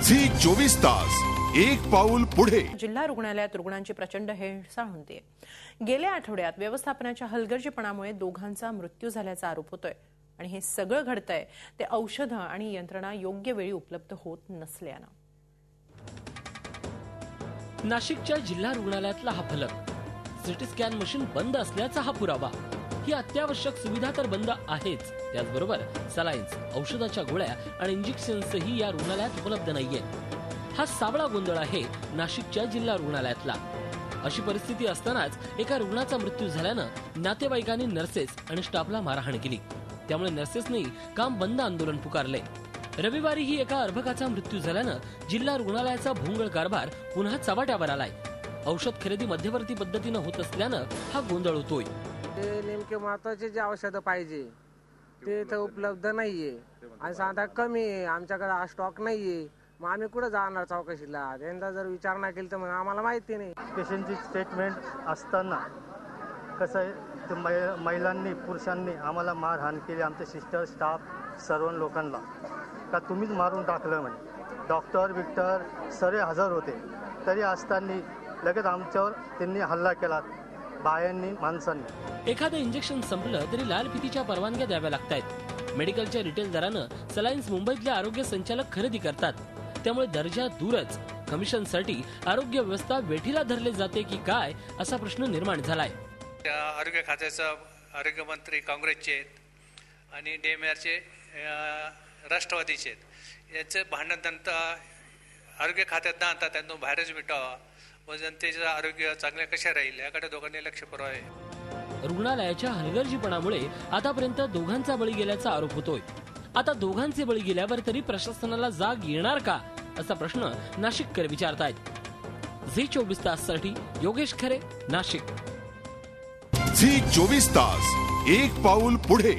Zee 24 तास एक पाऊल पुढे। जिल्हा रुग्णालयात रुग्णांची प्रचंड हेळसाळ होते। गेल्या आठवड्यात व्यवस्थापनाच्या हलगर्जीपणामुळे दोघांचा मृत्यू झाल्याचा आरोप होतोय आणि हे सगळं घडतंय ते औषधं आणि यंत्रणा योग्य वेळी उपलब्ध होत नसल्यानं। नाशिकच्या जिल्हा रुग्णालयातला हा फलक, सिटी स्कॅन मशीन बंद असल्याचा हा पुरावा। ही अत्यावश्यक सुविधा तर बंद आहेच, त्याचबरोबर सलाईन्स, औषधाच्या गोळ्या आणि इंजेक्शन्सही या रुग्णालयात उपलब्ध नाहीये। हा सावळा गोंधळ आहे नाशिकच्या जिल्हा रुग्णालयातला। अशी परिस्थिती असतानाच एका रुग्णाचा मृत्यू झाल्यानं नातेवाईकांनी नर्सेस आणि स्टाफला मारहाण केली। त्यामुळे नर्सेसनी काम बंद आंदोलन पुकारले। रविवारीही एका अर्भकाचा मृत्यू झाल्यानं जिल्हा रुग्णालयाचा भोंगळ कारभार पुन्हा चव्हाट्यावर आलाय। औषध खरेदी मध्यवर्ती पद्धतीनं होत असल्यानं हा गोंधळ होतोय। नेमके महत्वाचे जे औषधं पाहिजे ते इथं उपलब्ध नाहीये आणि साधा कमी आहे, आमच्याकडे हा स्टॉक नाहीये। मग आम्ही कुठे जाणार चौकशीला? त्यांना जर विचारणा केली तर मग आम्हाला माहिती नाही। पेशंटची स्टेटमेंट असताना कसं आहे, ते महिलांनी पुरुषांनी आम्हाला मारहाण केली, आमचे सिस्टर स्टाफ सर्व लोकांना का तुम्हीच मारून टाकलं म्हणे। डॉक्टर विक्टर सगळे हजर होते, तरी असताना लगेच आमच्यावर त्यांनी हल्ला केला, बायांनी माणसांनी। एखादं इंजेक्शन संपलं तरी लाल फितीच्या परवानग्या द्याव्या लागतात। मेडिकलच्या रिटेल दरानं सलाईन्स मुंबईतले आरोग्य संचालक खरेदी करतात, त्यामुळे दर्जा दूरच कमिशनसाठी आरोग्य व्यवस्था वेठीला धरले जाते की काय असा प्रश्न निर्माण झालाय। आरोग्य खात्याचा आरोग्य मंत्री काँग्रेसचे आहेत आणि DMRचे राष्ट्रवादीचे आहेत। याचे भांडण आरोग्य खात्यात ना आणता त्यांना बाहेरच मिटावा व जनतेचं आरोग्य चांगले कसे राहील याकडे दोघांनी लक्ष पुरवावे। रुग्णालयाच्या हलगर्जीपणामुळे आतापर्यंत दोघांचा बळी गेल्याचा आरोप होतोय। आता दोघांचे बळी गेल्यावर तरी प्रशासनाला जाग येणार का असा प्रश्न नाशिककर विचारतायत। झी 24 ताससाठी योगेश खरे, नाशिक। झी 24 तास एक पाऊल पुढे।